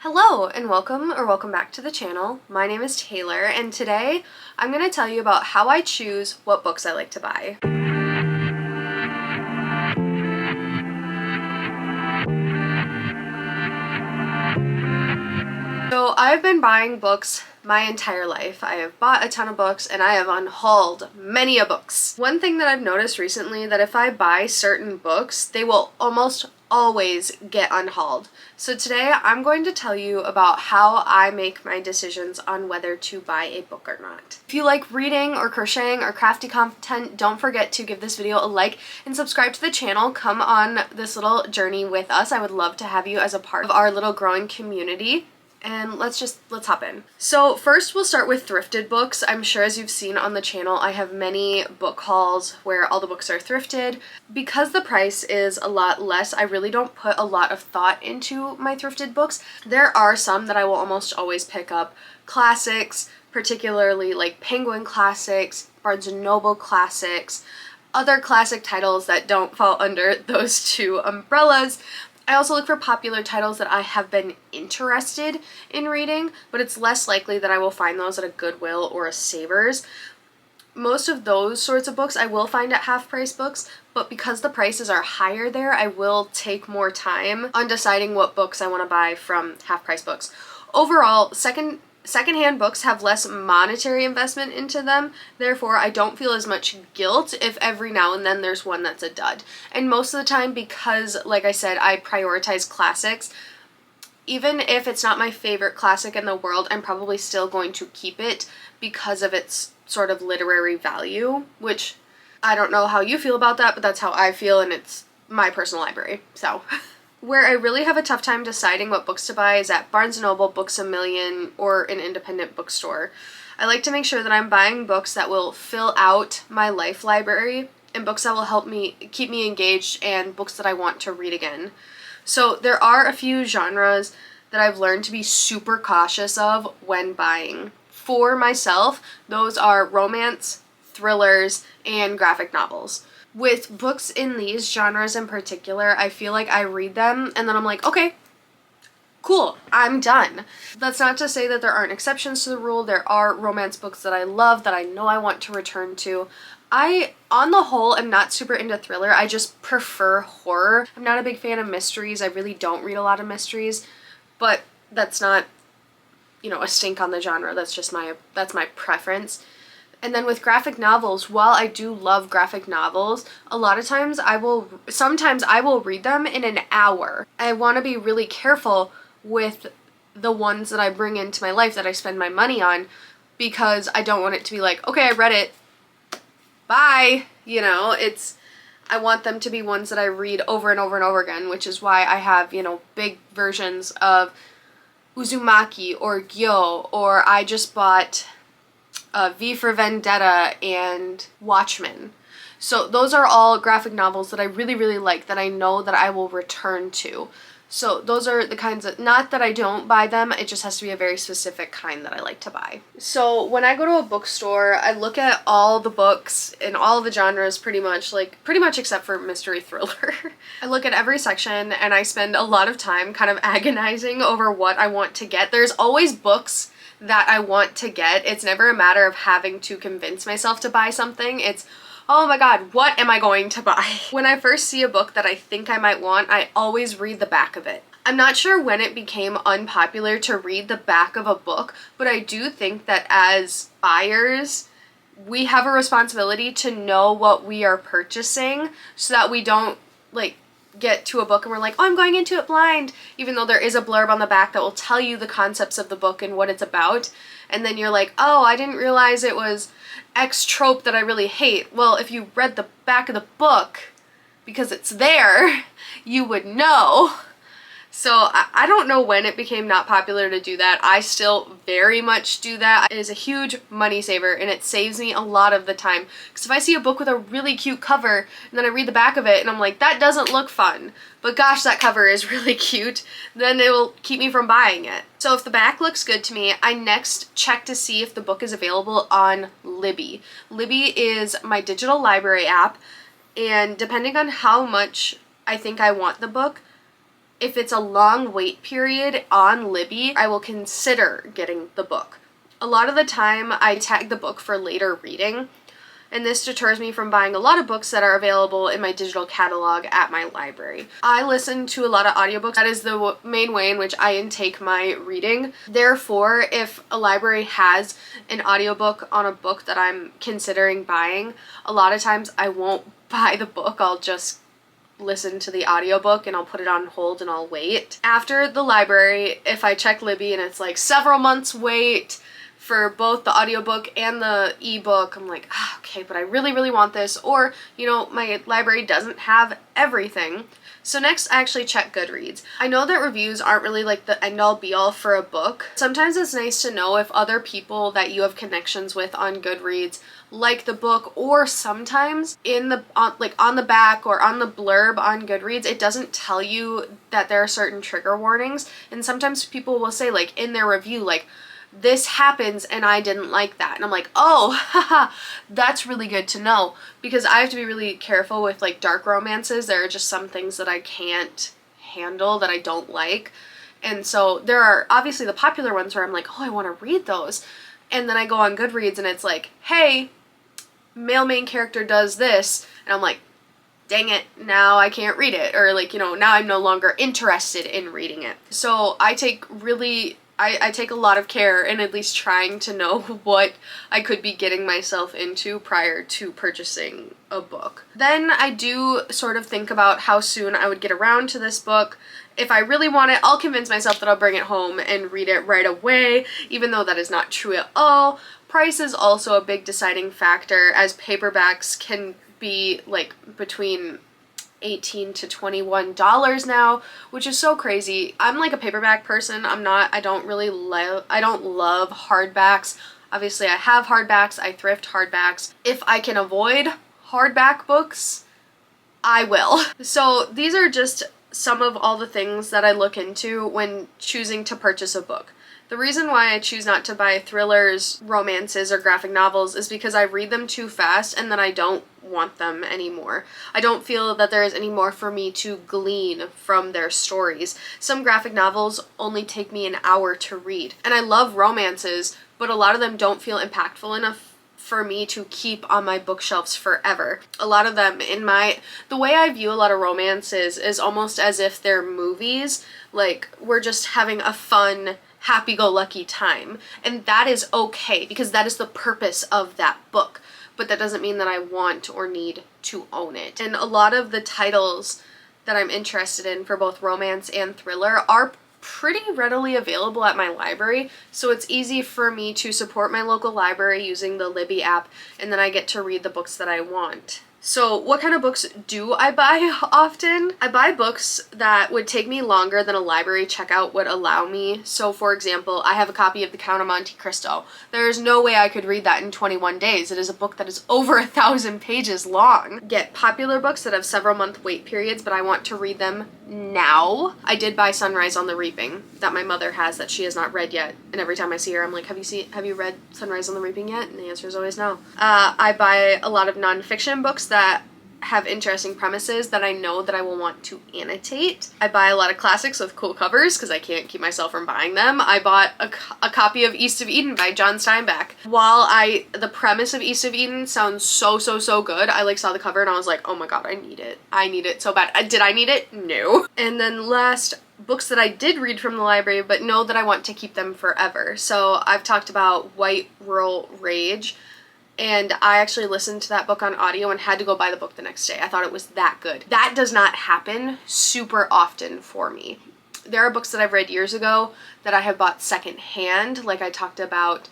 Hello and welcome back to the channel. My name is Taylor and today I'm going to tell you about how I choose what books I like to buy. So I've been buying books my entire life. I have bought a ton of books and I have unhauled many a books. One thing that I've noticed recently that if I buy certain books, they will almost always get unhauled. So today I'm going to tell you about how I make my decisions on whether to buy a book or not. If you like reading or crocheting or crafty content, don't forget to give this video a like and subscribe to the channel. Come on this little journey with us. I would love to have you as a part of our little growing community. And let's hop in. So first we'll start with thrifted books. I'm sure as you've seen on the channel, I have many book hauls where all the books are thrifted. Because the price is a lot less, I really don't put a lot of thought into my thrifted books. There are some that I will almost always pick up. Classics, particularly like Penguin classics, Barnes & Noble classics, other classic titles that don't fall under those two umbrellas. I also look for popular titles that I have been interested in reading, but it's less likely that I will find those at a Goodwill or a Savers. Most of those sorts of books I will find at half-price books, but because the prices are higher there, I will take more time on deciding what books I want to buy from half-price books. Overall, secondhand books have less monetary investment into them, therefore I don't feel as much guilt if every now and then there's one that's a dud. And most of the time, because like I said, I prioritize classics, even if it's not my favorite classic in the world, I'm probably still going to keep it because of its sort of literary value, which I don't know how you feel about that, but that's how I feel, and it's my personal library, so. Where I really have a tough time deciding what books to buy is at Barnes & Noble, Books A Million, or an independent bookstore. I like to make sure that I'm buying books that will fill out my life library and books that will help me keep me engaged and books that I want to read again. So there are a few genres that I've learned to be super cautious of when buying. For myself, those are romance, thrillers, and graphic novels. With books in these genres in particular, I feel like I read them and then I'm like, okay, cool, I'm done. That's not to say that there aren't exceptions to the rule. There are romance books that I love that I know I want to return to. I, on the whole, am not super into thriller. I just prefer horror. I'm not a big fan of mysteries. I really don't read a lot of mysteries, but that's not, a stink on the genre. That's my preference. And then with graphic novels, while I do love graphic novels, a lot of times sometimes I will read them in an hour. I want to be really careful with the ones that I bring into my life that I spend my money on, because I don't want it to be like, okay, I read it, bye. I want them to be ones that I read over and over and over again, which is why I have, big versions of Uzumaki or Gyo, or I just bought V for Vendetta and Watchmen. So those are all graphic novels that I really, really like, that I know that I will return to. So those are the kinds of, not that I don't buy them, it just has to be a very specific kind that I like to buy. So when I go to a bookstore, I look at all the books in all the genres pretty much except for mystery thriller. I look at every section and I spend a lot of time kind of agonizing over what I want to get. There's always books that I want to get. It's never a matter of having to convince myself to buy something. It's, oh my god, what am I going to buy? When I first see a book that I think I might want, I always read the back of it. I'm not sure when it became unpopular to read the back of a book, but I do think that as buyers, we have a responsibility to know what we are purchasing so that we don't get to a book and we're like, oh, I'm going into it blind, even though there is a blurb on the back that will tell you the concepts of the book and what it's about, and then you're like, oh, I didn't realize it was X trope that I really hate. Well, if you read the back of the book, because it's there, you would know. So I don't know when it became not popular to do that. I still very much do that. It is a huge money saver and it saves me a lot of the time. Because if I see a book with a really cute cover and then I read the back of it and I'm like, that doesn't look fun, but gosh, that cover is really cute, then it will keep me from buying it. So if the back looks good to me, I next check to see if the book is available on Libby. Libby is my digital library app, and depending on how much I think I want the book, if it's a long wait period on Libby, I will consider getting the book. A lot of the time I tag the book for later reading, and this deters me from buying a lot of books that are available in my digital catalog at my library. I listen to a lot of audiobooks. That is the main way in which I intake my reading. Therefore, if a library has an audiobook on a book that I'm considering buying, a lot of times I won't buy the book. I'll just listen to the audiobook and I'll put it on hold and I'll wait. After the library, if I check Libby and it's like several months wait for both the audiobook and the ebook, I'm like, okay, but I really, really want this. Or, you know, my library doesn't have everything. So next, I actually check Goodreads. I know that reviews aren't really like the end-all be-all for a book. Sometimes it's nice to know if other people that you have connections with on Goodreads like the book, or sometimes on the back or on the blurb on Goodreads, it doesn't tell you that there are certain trigger warnings. And sometimes people will say, like, in their review, like, this happens and I didn't like that. And I'm like, oh, haha, that's really good to know, because I have to be really careful with like dark romances. There are just some things that I can't handle, that I don't like. And so there are obviously the popular ones where I'm like, oh, I want to read those. And then I go on Goodreads and it's like, hey, male main character does this. And I'm like, dang it, now I can't read it. Or like, you know, now I'm no longer interested in reading it. So I take a lot of care in at least trying to know what I could be getting myself into prior to purchasing a book. Then I do sort of think about how soon I would get around to this book. If I really want it, I'll convince myself that I'll bring it home and read it right away, even though that is not true at all. Price is also a big deciding factor, as paperbacks can be like between $18 to $21 now, which is so crazy. I'm like a paperback person. I don't love hardbacks. Obviously I have hardbacks, I thrift hardbacks. If I can avoid hardback books, I will. So these are just some of all the things that I look into when choosing to purchase a book. The reason why I choose not to buy thrillers, romances, or graphic novels is because I read them too fast and then I don't want them anymore. I don't feel that there is any more for me to glean from their stories. Some graphic novels only take me an hour to read. And I love romances, but a lot of them don't feel impactful enough for me to keep on my bookshelves forever. A lot of them the way I view a lot of romances is almost as if they're movies. Like, we're just having a fun, happy-go-lucky time. And that is okay, because that is the purpose of that book. But that doesn't mean that I want or need to own it. And a lot of the titles that I'm interested in for both romance and thriller are pretty readily available at my library, so it's easy for me to support my local library using the Libby app, and then I get to read the books that I want. So what kind of books do I buy often? I buy books that would take me longer than a library checkout would allow me. So for example, I have a copy of The Count of Monte Cristo. There is no way I could read that in 21 days. It is a book that is over 1,000 pages long. Get popular books that have several month wait periods, but I want to read them now. I did buy Sunrise on the Reaping that my mother has that she has not read yet. And every time I see her, I'm like, have you read Sunrise on the Reaping yet? And the answer is always no. I buy a lot of nonfiction books that have interesting premises that I know that I will want to annotate. I buy a lot of classics with cool covers because I can't keep myself from buying them. I bought a copy of East of Eden by John Steinbeck. While the premise of East of Eden sounds so good, I saw the cover and I was like, oh my god, I need it. I need it so bad. Did I need it? No. And then last, books that I did read from the library but know that I want to keep them forever. So I've talked about White Rural Rage, and I actually listened to that book on audio and had to go buy the book the next day. I thought it was that good. That does not happen super often for me. There are books that I've read years ago that I have bought secondhand, like I talked about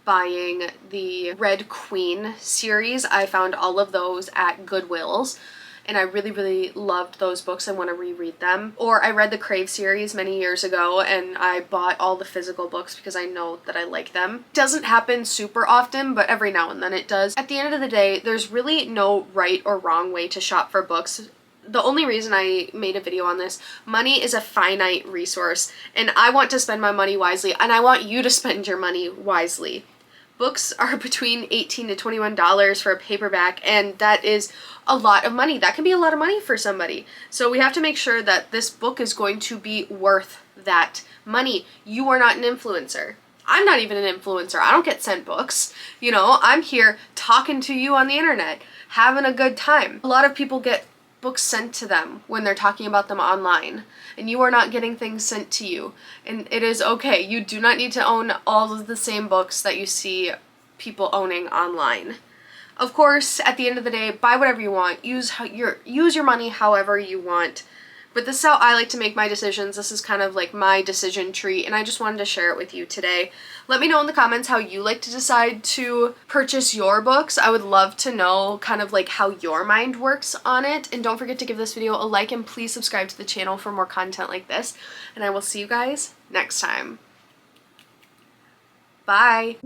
buying the Red Queen series. I found all of those at Goodwill's, and I really loved those books and want to reread them. Or I read the Crave series many years ago and I bought all the physical books because I know that I like them. Doesn't happen super often, but every now and then it does. At the end of the day, there's really no right or wrong way to shop for books. The only reason I made a video on this, money is a finite resource, and I want to spend my money wisely, and I want you to spend your money wisely. Books are between $18 to $21 for a paperback, and that is a lot of money. That can be a lot of money for somebody. So we have to make sure that this book is going to be worth that money. You are not an influencer. I'm not even an influencer. I don't get sent books. You know, I'm here talking to you on the internet, having a good time. A lot of people get books sent to them when they're talking about them online, and you are not getting things sent to you, and it is okay. You do not need to own all of the same books that you see people owning online. Of course, at the end of the day, buy whatever you want, use your money however you want, but this is how I like to make my decisions. This is kind of like my decision tree, and I just wanted to share it with you today. Let me know in the comments how you like to decide to purchase your books. I would love to know kind of like how your mind works on it. And don't forget to give this video a like, and please subscribe to the channel for more content like this. And I will see you guys next time. Bye!